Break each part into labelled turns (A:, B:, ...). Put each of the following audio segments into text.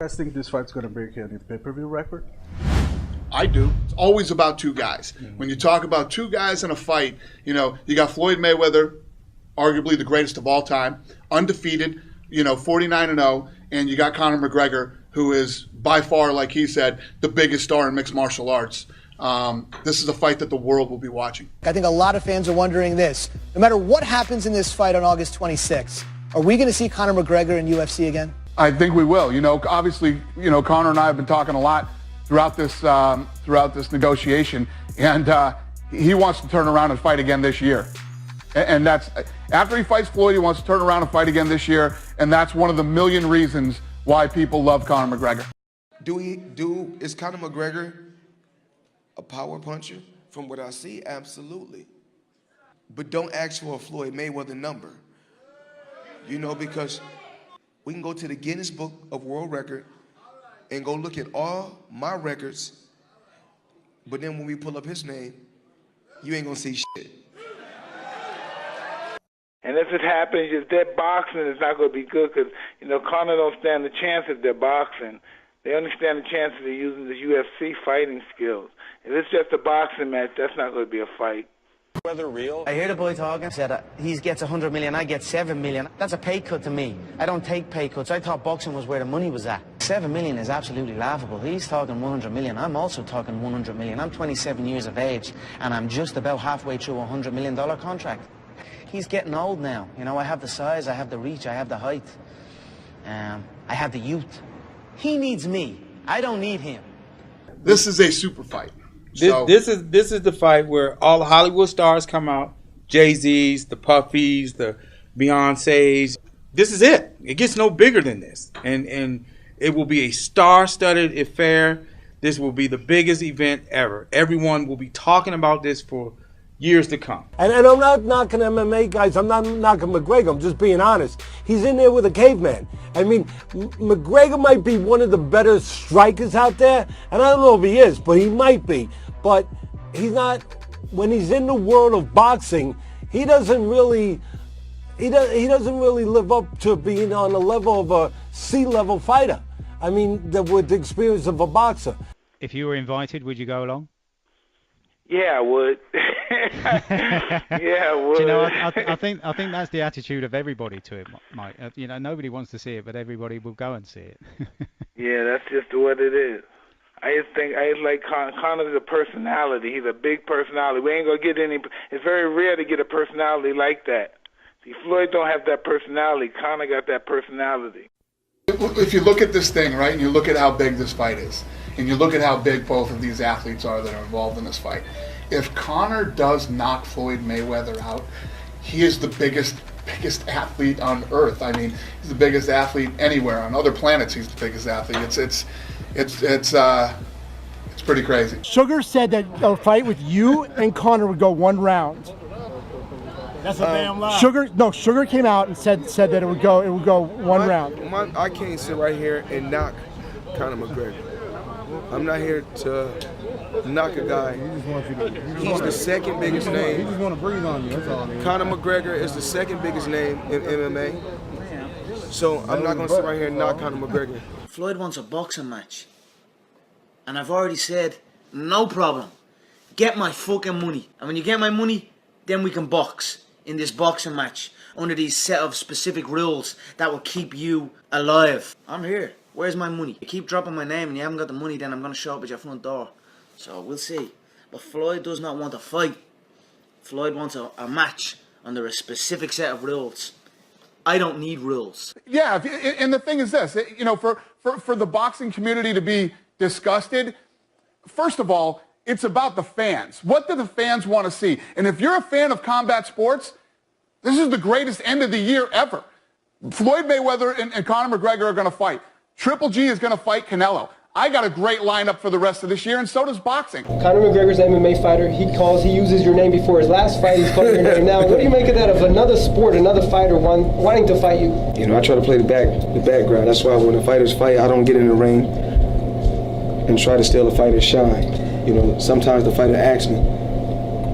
A: You guys think this fight's going to break any pay-per-view record?
B: I do. It's always about two guys. When you talk about two guys in a fight, you got Floyd Mayweather, arguably the greatest of all time, undefeated, 49-0, and you got Conor McGregor, who is by far, like he said, the biggest star in mixed martial arts. This is a fight that the world will be watching.
C: I think a lot of fans are wondering this. No matter what happens in this fight on August 26th, are we going to see Conor McGregor in UFC again?
D: I think we will. Obviously, Conor and I have been talking a lot throughout this negotiation, and he wants to turn around and fight again this year. And that's after he fights Floyd, he wants to turn around and fight again this year, and that's one of the million reasons why people love Conor McGregor.
E: Is Conor McGregor a power puncher? From what I see, absolutely. But don't ask for a Floyd Mayweather number. Because we can go to the Guinness Book of World Record and go look at all my records, but then when we pull up his name, you ain't gonna see shit.
F: And if it happens, if they're boxing, it's not going to be good because, Conor don't stand the chance if they're boxing. They only stand the chance if they're using the UFC fighting skills. If it's just a boxing match, that's not going to be a fight.
G: Whether real?
H: I hear the boy talking, said he gets 100 million, I get 7 million. That's a pay cut to me. I don't take pay cuts. I thought boxing was where the money was at. 7 million is absolutely laughable. He's talking 100 million. I'm also talking 100 million. I'm 27 years of age, and I'm just about halfway through a $100 million contract. He's getting old now. I have the size, I have the reach, I have the height. I have the youth. He needs me. I don't need him.
B: This is a super fight.
I: This is the fight where all the Hollywood stars come out, Jay-Z's, the Puffys, the Beyoncé's. This is it. It gets no bigger than this. And it will be a star-studded affair. This will be the biggest event ever. Everyone will be talking about this for years to come.
J: And I'm not knocking MMA guys. I'm not knocking McGregor. I'm just being honest. He's in there with a caveman. I mean, McGregor might be one of the better strikers out there, and I don't know if he is, but he might be. But he's not. When he's in the world of boxing, he doesn't really live up to being on the level of a C-level fighter. I mean, with the experience of a boxer.
K: If you were invited, would you go along?
F: Yeah, I would. Yeah, I would.
K: Do I think that's the attitude of everybody to it, Mike. Nobody wants to see it, but everybody will go and see it.
F: Yeah, that's just what it is. I just like Conor's a personality. He's a big personality. We ain't gonna get any. It's very rare to get a personality like that. See, Floyd don't have that personality. Conor got that personality.
B: If you look at this thing, right, and you look at how big this fight is, and you look at how big both of these athletes are that are involved in this fight, if Conor does knock Floyd Mayweather out, he is the biggest athlete on earth. I mean, he's the biggest athlete anywhere. On other planets, he's the biggest athlete. It's pretty crazy.
L: Sugar said that a fight with you and Conor would go 1 round.
J: That's a damn lie.
L: Sugar came out and said that it would go 1 round.
E: I can't sit right here and knock Conor McGregor. I'm not here to knock a guy. He's the second biggest name.
L: He just want to breathe on you. That's all.
E: Conor McGregor is the second biggest name in MMA. So I'm not going to sit right here and knock Conor McGregor.
H: Floyd wants a boxing match. And I've already said, no problem. Get my fucking money. And when you get my money, then we can box in this boxing match under these set of specific rules that will keep you alive. I'm here. Where's my money? You keep dropping my name and you haven't got the money, then I'm going to show up at your front door. So we'll see. But Floyd does not want a fight. Floyd wants a match under a specific set of rules. I don't need rules.
D: Yeah, and the thing is this, for the boxing community to be disgusted, first of all, it's about the fans. What do the fans want to see? And if you're a fan of combat sports, this is the greatest end of the year ever. Floyd Mayweather and Conor McGregor are going to fight. Triple G is going to fight Canelo. I got a great lineup for the rest of this year, and so does boxing.
M: Conor McGregor's an MMA fighter. He uses your name before his last fight. He's calling your name now. What do you make of that, of another sport, another fighter wanting to fight you?
E: I try to play the background. That's why when the fighters fight, I don't get in the ring and try to steal the fighter's shine. Sometimes the fighter asks me,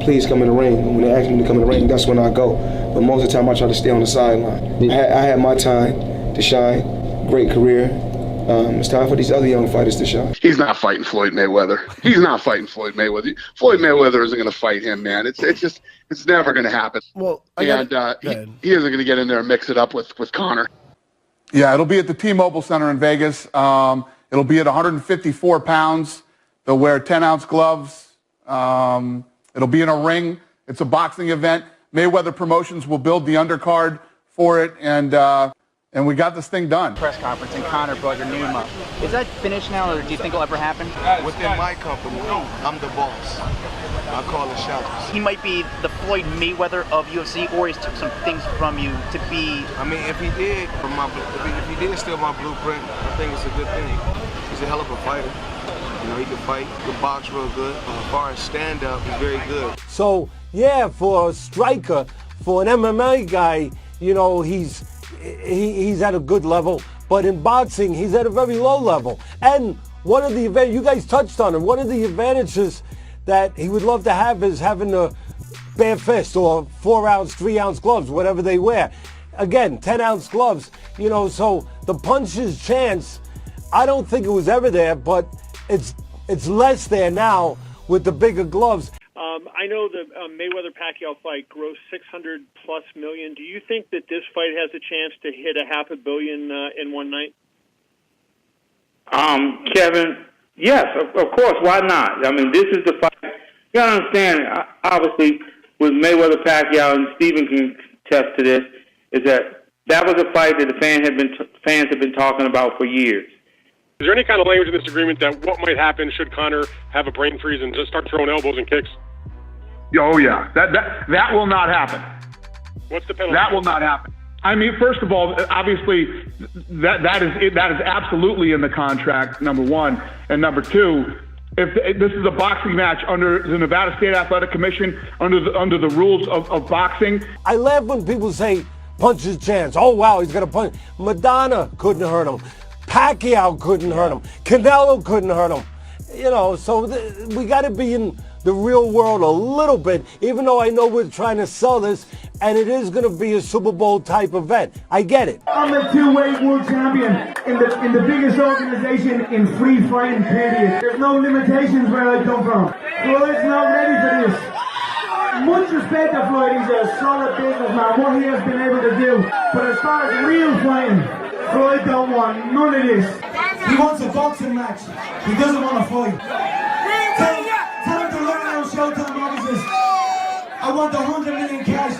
E: please come in the ring. And when they ask me to come in the ring, that's when I go. But most of the time, I try to stay on the sideline. I had my time to shine. Great career. It's time for these other young fighters to shine.
G: He's not fighting Floyd Mayweather. He's not fighting Floyd Mayweather. Floyd Mayweather isn't going to fight him, man. It's never going to happen.
L: Well,
G: he isn't going to get in there and mix it up with Conor.
D: Yeah, it'll be at the T-Mobile Center in Vegas. It'll be at 154 pounds. They'll wear 10-ounce gloves. It'll be in a ring. It's a boxing event. Mayweather Promotions will build the undercard for it, and we got this thing done.
N: Press conference and Conor brought your name up. Is that finished now, or do you think it'll ever happen?
O: Within my company, I'm the boss. I call the shots.
N: He might be the Floyd Mayweather of UFC, or he's took some things from you to be.
O: I mean, if he did steal my blueprint, I think it's a good thing. He's a hell of a fighter. You know, he can fight, he can box real good. As far as stand-up, he's very good.
J: So, yeah, for a striker, for an MMA guy, you know, he's at a good level. But in boxing, he's at a very low level. And one of the advantages, you guys touched on it, one of the advantages that he would love to have is having a bare fist or 4-ounce, 3-ounce gloves, whatever they wear. Again, 10-ounce gloves, you know, so the puncher's chance, I don't think it was ever there, but it's less there now with the bigger gloves.
P: I know the Mayweather-Pacquiao fight grossed $600+ million. Do you think that this fight has a chance to hit $500 million in one night?
Q: Kevin, yes, of course. Why not? I mean, this is the fight. You got to understand, obviously, with Mayweather-Pacquiao, and Stephen can attest to this, is that was a fight that the fans have been talking about for years.
R: Is there any kind of language in this agreement that what might happen should Conor have a brain freeze and just start throwing elbows and kicks?
S: Oh yeah, that will not happen.
R: What's the penalty?
S: That will not happen. I mean, first of all, obviously, that is absolutely in the contract. Number one, and number two, if this is a boxing match under the Nevada State Athletic Commission, under the rules of boxing.
J: I laugh when people say punch his chance. Oh wow, he's gonna punch. Madonna couldn't hurt him. Pacquiao couldn't hurt him. Canelo couldn't hurt him. You know, so we got to be in the real world a little bit, even though I know we're trying to sell this, and it is going to be a Super Bowl type event. I get it.
T: I'm a two-weight world champion in the biggest organization in free fighting, period. There's no limitations where I come from. Floyd's not ready for this. Much respect to Floyd, he's a solid businessman, what he has been able to do. But as far as real fighting, Floyd don't want none of this. He wants a boxing match. He doesn't want to fight. Tell him to learn our Showtime offices. I want the $100 million cash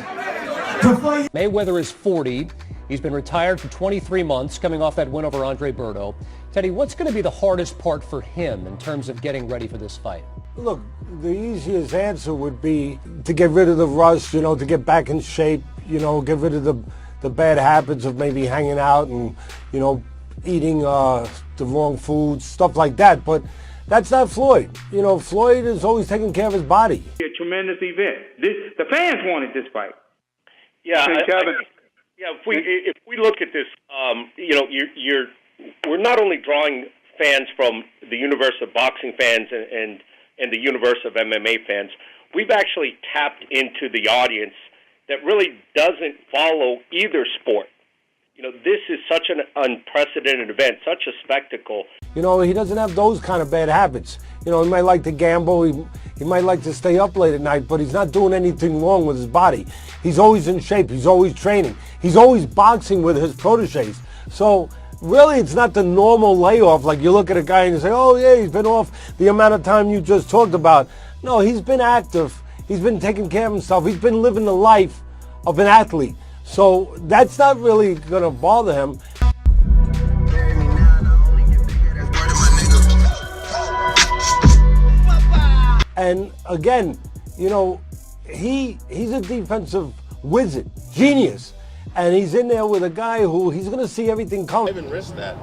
T: to fight.
U: Mayweather is 40. He's been retired for 23 months, coming off that win over Andre Berto. Teddy, what's going to be the hardest part for him in terms of getting ready for this fight?
J: Look, the easiest answer would be to get rid of the rust, you know, to get back in shape, you know, get rid of the bad habits of maybe hanging out and, you know, eating the wrong foods, stuff like that. But that's not Floyd. You know, Floyd is always taking care of his body.
Q: A tremendous event. The fans wanted this fight.
R: Yeah,
Q: Kevin.
R: If we look at this, you know, we're not only drawing fans from the universe of boxing fans and the universe of MMA fans. We've actually tapped into the audience that really doesn't follow either sport. You know, this is such an unprecedented event, such a spectacle.
J: You know, he doesn't have those kind of bad habits. You know, he might like to gamble, he might like to stay up late at night, but he's not doing anything wrong with his body. He's always in shape, he's always training, he's always boxing with his proteges. So really, it's not the normal layoff, like you look at a guy and you say, oh yeah, he's been off the amount of time you just talked about. No, he's been active, he's been taking care of himself, he's been living the life of an athlete. So that's not really going to bother him. And again, you know, he's a defensive wizard, genius. And he's in there with a guy who he's going to see everything coming.
V: I haven't risked that.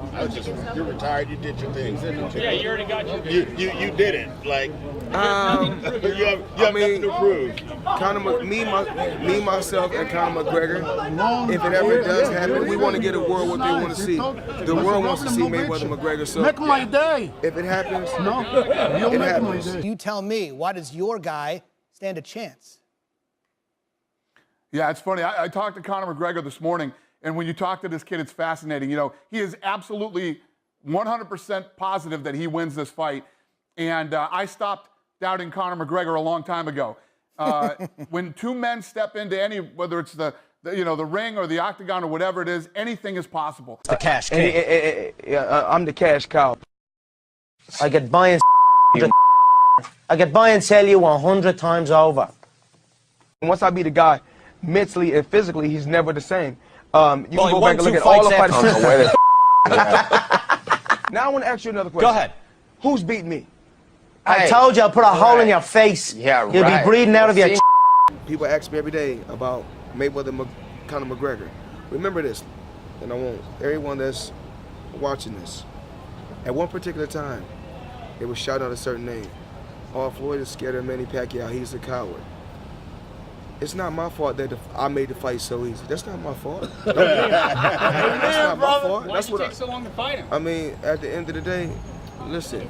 V: You're retired. You did your thing.
R: Yeah, you already got your thing.
V: You did it. Like, you have nothing to prove.
O: Me, myself, and Conor McGregor. If it ever does happen, we want to get a world what they want to see. The world wants to see Mayweather McGregor. So
L: make my day.
O: If it happens,
L: it happens.
C: You tell me, why does your guy stand a chance?
D: Yeah, it's funny. I talked to Conor McGregor this morning, and when you talk to this kid, it's fascinating. You know, he is absolutely 100% positive that he wins this fight. And I stopped doubting Conor McGregor a long time ago. When two men step into any, whether it's the ring or the octagon or whatever it is, anything is possible.
U: The cash king.
E: I'm the cash cow.
A: I could buy and sell you 100 times over.
E: Once I beat the guy, mentally and physically, he's never the same. You can go back and look at all the fighters. Now I want to ask you another question.
U: Go ahead.
E: Who's beating me?
A: I told you I'll put a hole in your face.
E: Yeah,
A: You'll be breathing out of your
E: People ask me every day about Mayweather, Conor McGregor. Remember this, and I want everyone that's watching this. At one particular time, they were shouting out a certain name. Oh, Floyd is scared of Manny Pacquiao. He's a coward. It's not my fault that I made the fight so easy. That's not my fault. That's not my fault.
I: Why'd you take so long to fight him?
E: I mean, at the end of the day, listen,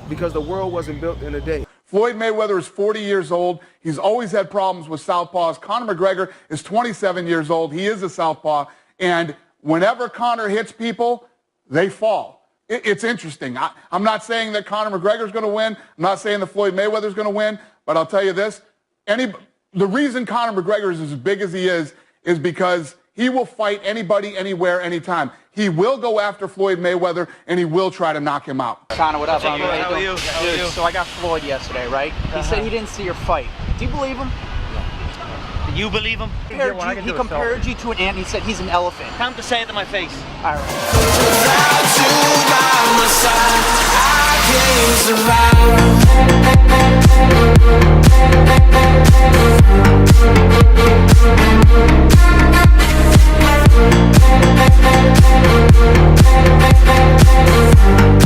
E: because the world wasn't built in a day.
D: Floyd Mayweather is 40 years old. He's always had problems with southpaws. Conor McGregor is 27 years old. He is a southpaw. And whenever Conor hits people, they fall. It's interesting. I'm not saying that Conor McGregor is going to win. I'm not saying that Floyd Mayweather is going to win. But I'll tell you this. The reason Conor McGregor is as big as he is because he will fight anybody, anywhere, anytime. He will go after Floyd Mayweather, and he will try to knock him out.
N: Conor, what up?
V: How are you?
N: Dude, so I got Floyd yesterday, right? He said he didn't see your fight. Do you believe him?
V: You believe him?
N: He compared you to an ant. He said he's an elephant.
V: Time to say it to my face.
N: All right.
W: We'll be right back.